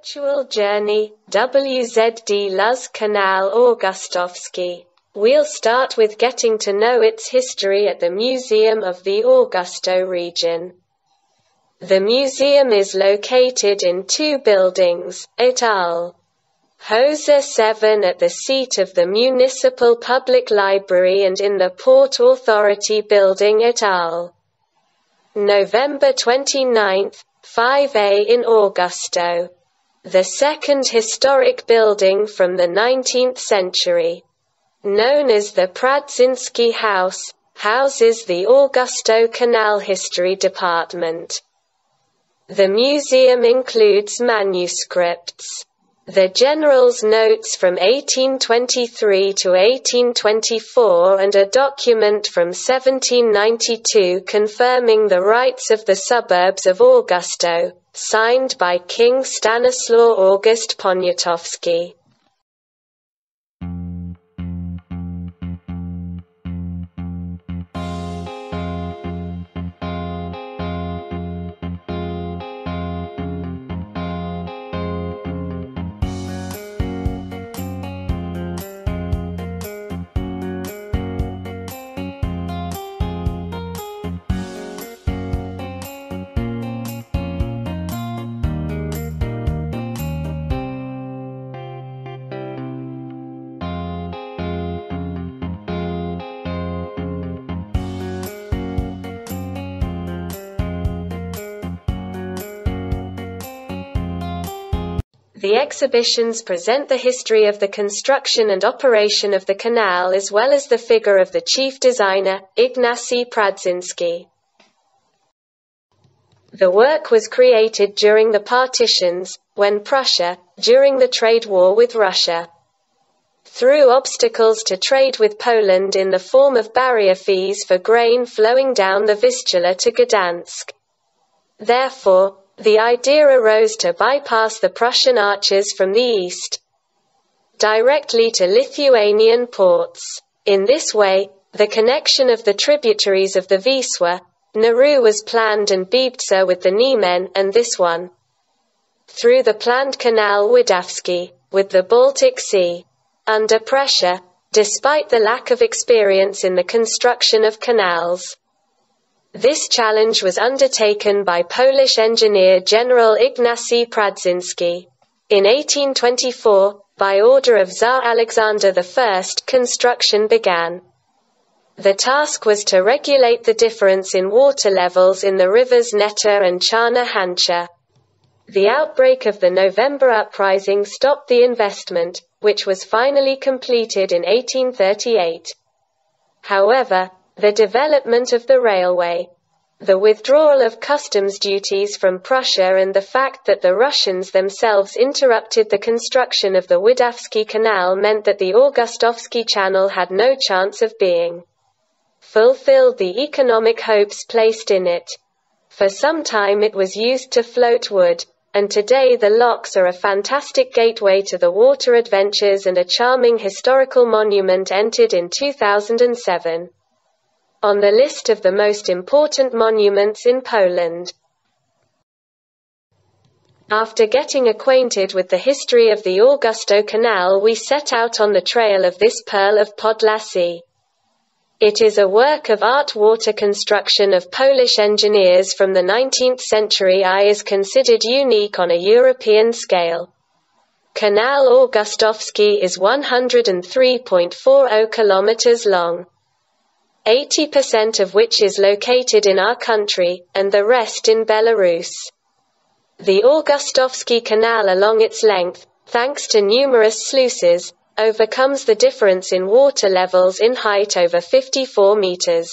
Virtual Journey, WZD Luz Kanał Augustowski. We'll start with getting to know its history at the Museum of the Augusto region. The museum is located in two buildings, et al. Hosa 7 at the seat of the Municipal Public Library and in the Port Authority building et al. November 29, 5A in Augusto. The second historic building from the 19th century, known as the Pradzinski House, houses the Augusto Canal History Department. The museum includes manuscripts, the General's notes from 1823 to 1824 and a document from 1792 confirming the rights of the suburbs of Augusto, signed by King Stanislaw August Poniatowski. The exhibitions present the history of the construction and operation of the canal as well as the figure of the chief designer, Ignacy Pradzinski. The work was created during the partitions, when Prussia, during the trade war with Russia, threw obstacles to trade with Poland in the form of barrier fees for grain flowing down the Vistula to Gdansk. Therefore, the idea arose to bypass the Prussian arches from the east directly to Lithuanian ports. In this way, the connection of the tributaries of the Wisła, Narew was planned and Bibtsa with the Niemen and this one through the planned Canal Widawski, with the Baltic Sea under pressure, despite the lack of experience in the construction of canals. This challenge was undertaken by Polish engineer General Ignacy Pradzinski. In 1824, by order of Tsar Alexander I, construction began. The task was to regulate the difference in water levels in the rivers Neta and Czarna Hancha. The outbreak of the November uprising stopped the investment, which was finally completed in 1838. However, the development of the railway, the withdrawal of customs duties from Prussia and the fact that the Russians themselves interrupted the construction of the Widawski Canal meant that the Augustowski Channel had no chance of being fulfilled the economic hopes placed in it. For some time it was used to float wood, and today the locks are a fantastic gateway to the water adventures and a charming historical monument entered in 2007. On the list of the most important monuments in Poland. After getting acquainted with the history of the Augusto Canal, we set out on the trail of this pearl of Podlasie. It is a work of art. Water construction of Polish engineers from the 19th century is considered unique on a European scale. Kanał Augustowski is 103.40 kilometers long, 80% of which is located in our country, and the rest in Belarus. The Augustowski Canal along its length, thanks to numerous sluices, overcomes the difference in water levels in height over 54 meters.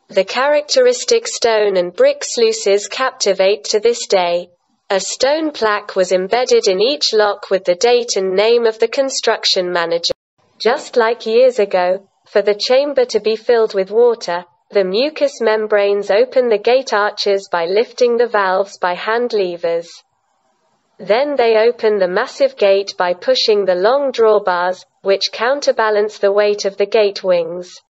The characteristic stone and brick sluices captivate to this day. A stone plaque was embedded in each lock with the date and name of the construction manager. Just like years ago, for the chamber to be filled with water, the mucous membranes open the gate arches by lifting the valves by hand levers. Then they open the massive gate by pushing the long drawbars, which counterbalance the weight of the gate wings.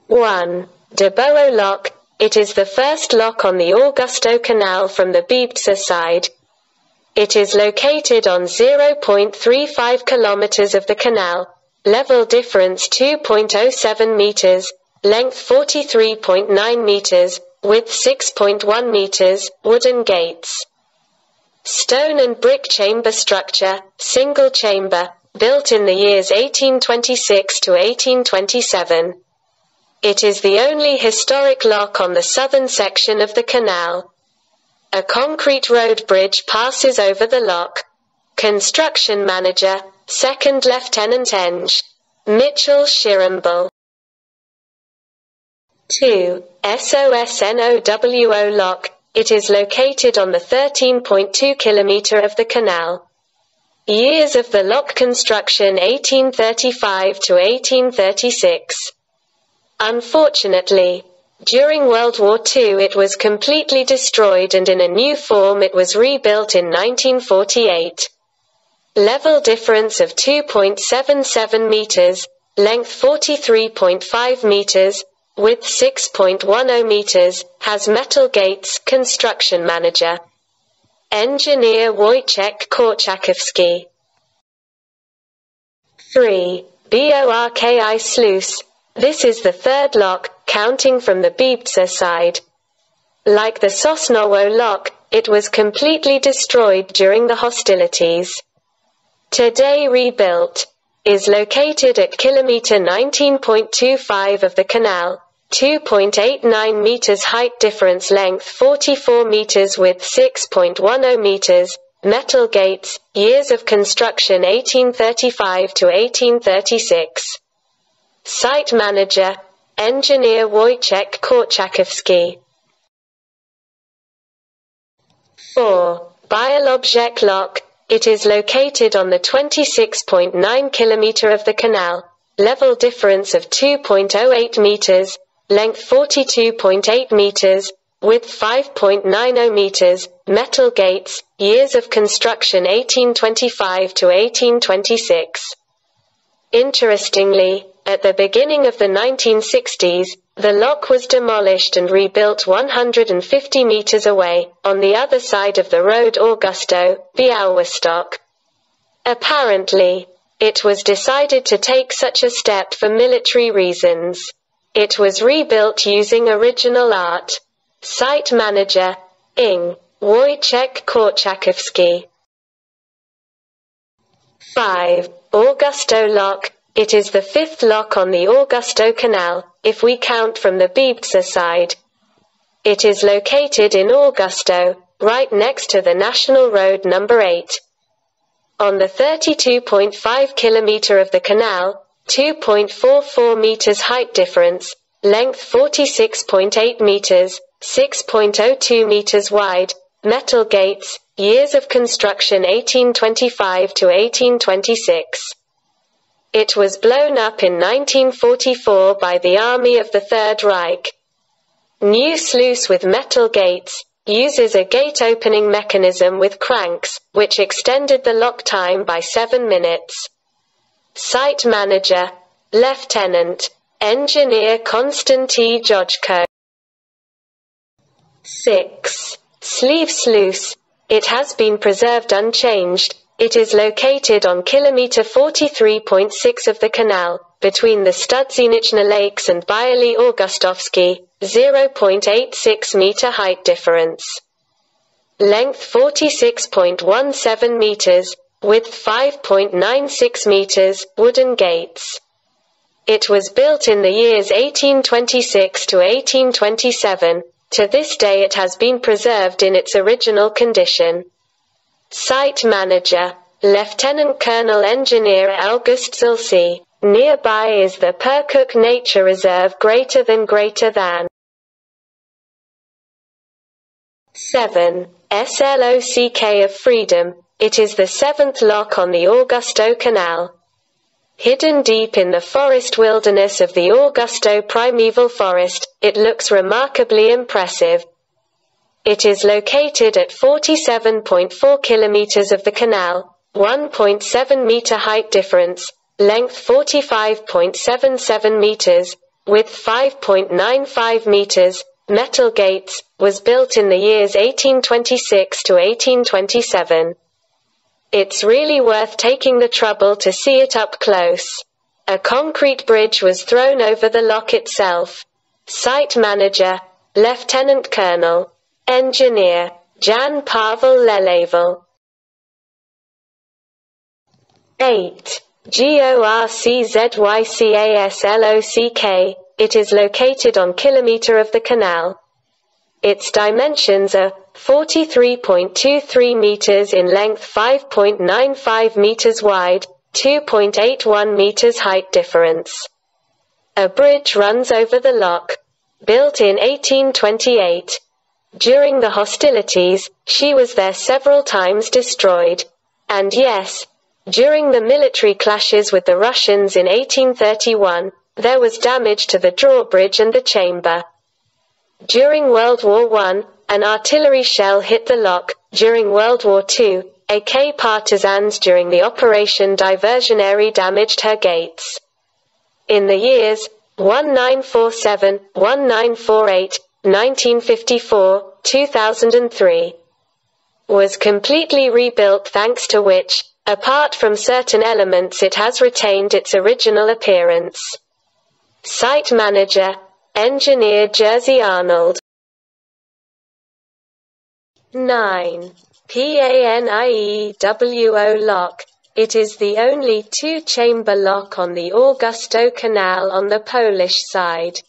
1. De Boo Lock. It is the first lock on the Augusto Canal from the Bibza side. It is located on 0.35 kilometers of the canal, level difference 2.07 meters, length 43.9 meters, width 6.1 meters, wooden gates. Stone and brick chamber structure, single chamber, built in the years 1826 to 1827. It is the only historic lock on the southern section of the canal. A concrete road bridge passes over the lock. Construction Manager, 2nd Lieutenant Eng. Mitchell Shirambal. 2. SOSNOWO Lock. It is located on the 13.2 kilometer of the canal. Years of the lock construction 1835 to 1836. Unfortunately, during World War II it was completely destroyed and in a new form it was rebuilt in 1948. Level difference of 2.77 meters, length 43.5 meters, width 6.10 meters, has metal gates. Construction Manager, Engineer Wojciech Korczakowski. 3. BORKI Sluice. This is the third lock, counting from the Bibza side. Like the Sosnowo lock, it was completely destroyed during the hostilities. Today rebuilt. Is located at kilometer 19.25 of the canal, 2.89 meters height difference, length 44 meters, width 6.10 meters, metal gates, years of construction 1835 to 1836. Site Manager, Engineer Wojciech Korczakowski. 4. Bialobrzeg Lock. It is located on the 26.9 kilometer of the canal, level difference of 2.08 meters, length 42.8 meters, width 5.90 meters, metal gates, years of construction 1825 to 1826. Interestingly, at the beginning of the 1960s, the lock was demolished and rebuilt 150 meters away, on the other side of the road Augusto, Białystok. Apparently, it was decided to take such a step for military reasons. It was rebuilt using original art. Site Manager, Ing. Wojciech Korczakowski. 5. Augusto Lock. It is the fifth lock on the Augusto Canal, if we count from the Bibza side. It is located in Augusto, right next to the National Road number 8. On the 32.5 kilometer of the canal, 2.44 meters height difference, length 46.8 meters, 6.02 meters wide, metal gates, years of construction 1825 to 1826. It was blown up in 1944 by the Army of the Third Reich. New sluice with metal gates, uses a gate opening mechanism with cranks, which extended the lock time by 7 minutes. Site Manager, Lieutenant Engineer Konstanty Jojko. 6. Sleeve Sluice. It has been preserved unchanged. It is located on kilometer 43.6 of the canal, between the Studzeniczne Lakes and Biały Augustowski, 0.86 meter height difference. Length 46.17 meters, width 5.96 meters, wooden gates. It was built in the years 1826 to 1827. To this day it has been preserved in its original condition. Site Manager, Lieutenant Colonel Engineer Augustowski. Nearby is the Perkuk Nature Reserve greater than. 7. SLOCK of Freedom. It is the seventh lock on the Augusto Canal. Hidden deep in the forest wilderness of the Augusto primeval forest, it looks remarkably impressive. It is located at 47.4 kilometers of the canal, 1.7 meter height difference, length 45.77 meters, with 5.95 meters, metal gates, was built in the years 1826 to 1827. It's really worth taking the trouble to see it up close. A concrete bridge was thrown over the lock itself. Site manager, Lieutenant Colonel. Engineer, Jan Pavel Lelevel. 8. GORCZYCASLOCK, it is located on kilometer of the canal. Its dimensions are 43.23 meters in length, 5.95 meters wide, 2.81 meters height difference. A bridge runs over the lock. Built in 1828. During the hostilities, she was there several times destroyed. And yes, during the military clashes with the Russians in 1831, there was damage to the drawbridge and the chamber. During World War I, an artillery shell hit the lock. During World War II, AK partisans during the Operation Diversionary damaged her gates. In the years 1947, 1948, 1954, 2003, was completely rebuilt, thanks to which, apart from certain elements, it has retained its original appearance. Site manager, Engineer Jerzy Arnold. 9. PANIEWO lock. It is the only two-chamber lock on the Augusto Canal on the Polish side.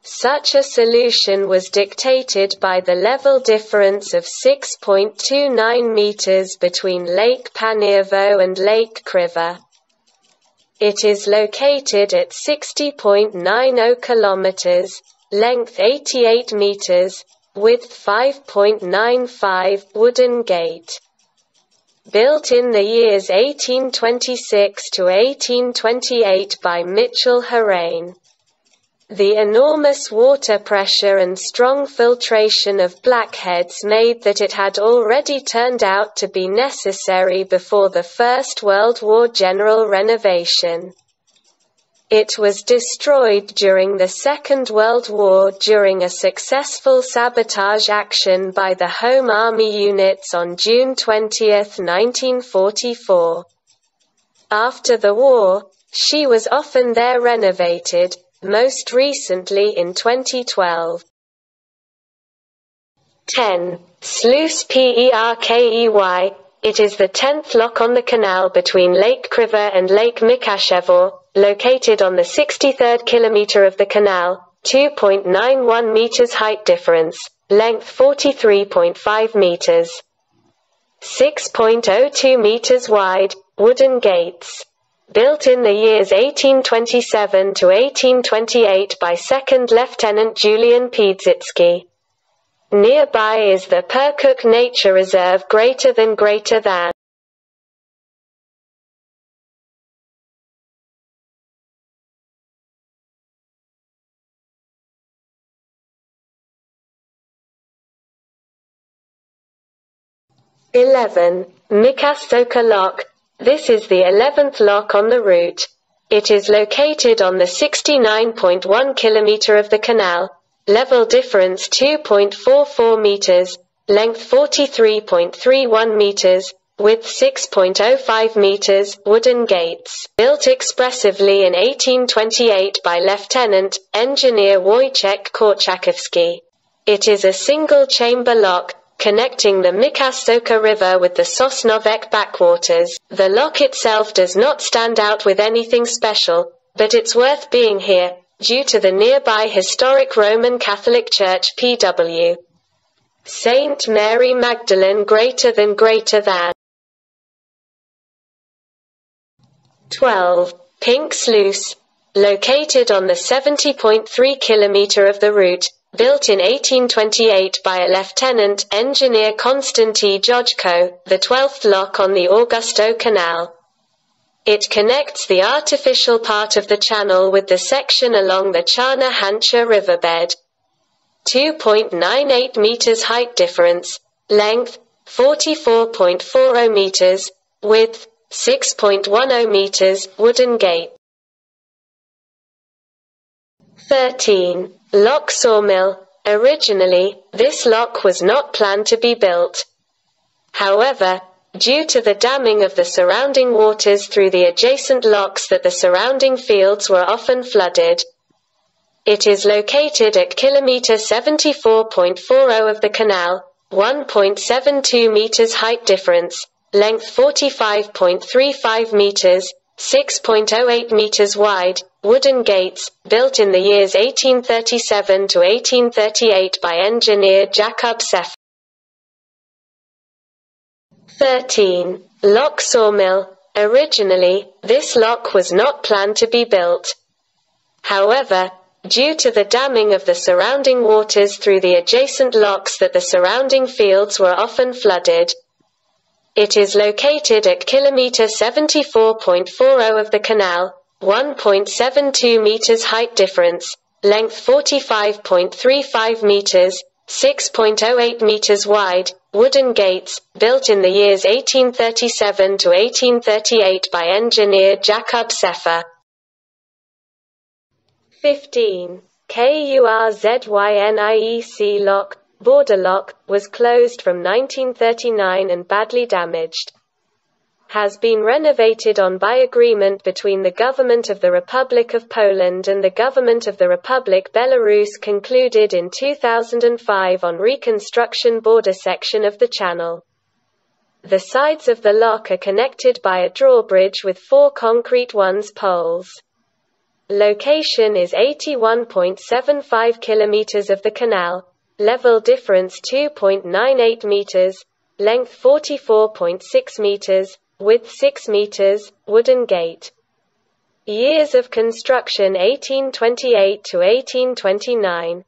Such a solution was dictated by the level difference of 6.29 meters between Lake Paniewo and Lake Kriva. It is located at 60.90 kilometers, length 88 meters, width 5.95, wooden gate. Built in the years 1826 to 1828 by Mitchell Harain. The enormous water pressure and strong filtration of blackheads made that it had already turned out to be necessary before the First World War general renovation. It was destroyed during the Second World War during a successful sabotage action by the Home Army units on June 20, 1944. After the war, she was often there renovated, most recently in 2012. 10. Sluice Perkey. It is the 10th lock on the canal between Lake Kriva and Lake Mikashevo, located on the 63rd kilometer of the canal, 2.91 meters height difference, length 43.5 meters. 6.02 meters wide, wooden gates. Built in the years 1827 to 1828 by 2nd Lieutenant Julian Piedzicki. Nearby is the Perkuk Nature Reserve greater than. 11. Mikasoka Lock. This is the 11th lock on the route. It is located on the 69.1 kilometer of the canal, level difference 2.44 meters, length 43.31 meters, width 6.05 meters, wooden gates. Built expressively in 1828 by Lieutenant Engineer Wojciech Korczakowski. It is a single-chamber lock, connecting the Mikasoka River with the Sosnovec backwaters. The lock itself does not stand out with anything special, but it's worth being here, due to the nearby historic Roman Catholic Church Pw. Saint Mary Magdalene greater than. 12. Pink Sluice. Located on the 70.3 kilometer of the route, built in 1828 by a Lieutenant Engineer Konstanty Jojko, the 12th lock on the Augusto Canal. It connects the artificial part of the channel with the section along the Czarna Hancha riverbed. 2.98 meters height difference, length 44.40 meters, width 6.10 meters, wooden gate. 13. Lock sawmill. Originally, this lock was not planned to be built. However, due to the damming of the surrounding waters through the adjacent locks that the surrounding fields were often flooded. It is located at kilometer 74.40 of the canal, 1.72 meters height difference, length 45.35 meters, 6.08 meters wide, wooden gates, built in the years 1837 to 1838 by engineer Jacob Seff. 13. Lock sawmill. Originally, this lock was not planned to be built. However, due to the damming of the surrounding waters through the adjacent locks that the surrounding fields were often flooded. It is located at kilometer 74.40 of the canal, 1.72 meters height difference, length 45.35 meters, 6.08 meters wide, wooden gates, built in the years 1837 to 1838 by engineer Jacob Seff. 15. KURZYNIEC lock, border lock, was closed from 1939 and badly damaged. Has been renovated on by agreement between the Government of the Republic of Poland and the Government of the Republic Belarus concluded in 2005 on reconstruction border section of the channel. The sides of the lock are connected by a drawbridge with 4 concrete poles. Location is 81.75 kilometers of the canal, level difference 2.98 meters, length 44.6 meters, width 6 meters, wooden gate. Years of construction 1828 to 1829.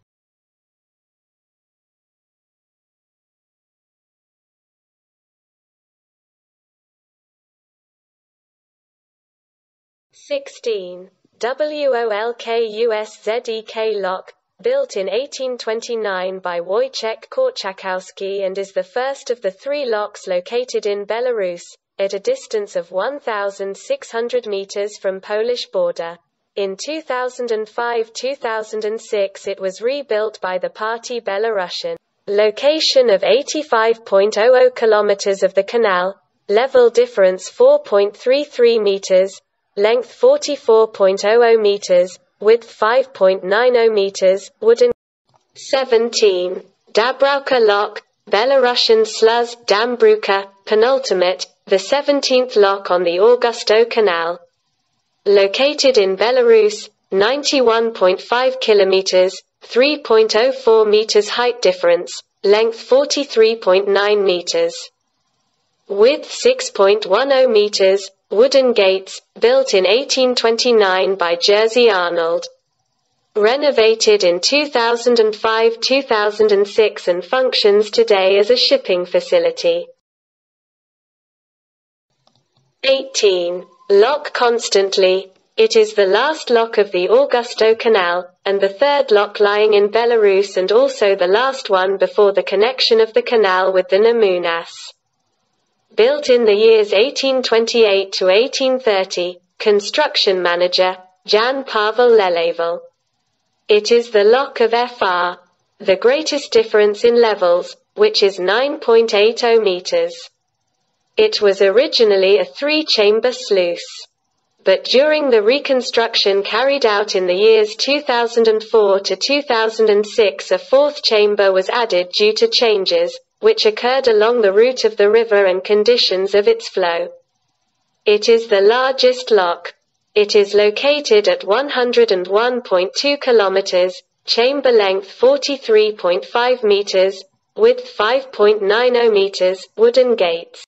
WOLKUSZEK lock, built in 1829 by Wojciech Korczakowski and is the first of the 3 locks located in Belarus, at a distance of 1,600 meters from Polish border. In 2005-2006 it was rebuilt by the Party Belarusian. Location of 85.00 kilometers of the canal, level difference 4.33 meters, length 44.00 meters, width 5.90 meters, wooden. 17. Dabrowka lock, Belarusian sluz Dambruka, penultimate, the 17th lock on the Augusto Canal. Located in Belarus, 91.5 kilometers, 3.04 meters height difference, length 43.9 meters. Width 6.10 meters, wooden gates, built in 1829 by Jerzy Arnold. Renovated in 2005-2006 and functions today as a shipping facility. 18. Lock Constantly. It is the last lock of the Augusto Canal, and the 3rd lock lying in Belarus and also the last one before the connection of the canal with the Nemunas. Built in the years 1828 to 1830, construction manager, Jan Pavel Lelevel. It is the lock of Fr. The greatest difference in levels, which is 9.80 meters. It was originally a 3-chamber sluice. But during the reconstruction carried out in the years 2004 to 2006 a 4th chamber was added due to changes, which occurred along the route of the river and conditions of its flow. It is the largest lock. It is located at 101.2 kilometers, chamber length 43.5 meters, width 5.90 meters, wooden gates.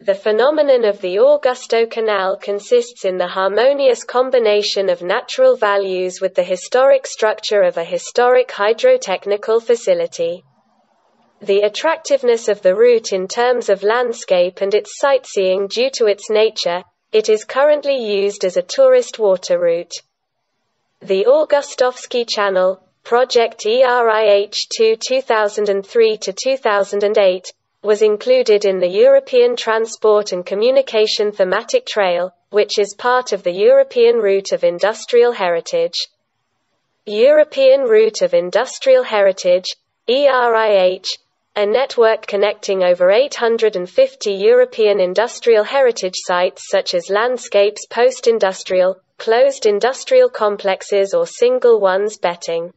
The phenomenon of the Augusto Canal consists in the harmonious combination of natural values with the historic structure of a historic hydrotechnical facility. The attractiveness of the route in terms of landscape and its sightseeing due to its nature, it is currently used as a tourist water route. The Augustowski Channel, Projekt ERIH2 2003-2008, was included in the European Transport and Communication Thematic Trail, which is part of the European Route of Industrial Heritage. European Route of Industrial Heritage, ERIH, a network connecting over 850 European industrial heritage sites such as landscapes, post-industrial, closed industrial complexes or single ones. Betting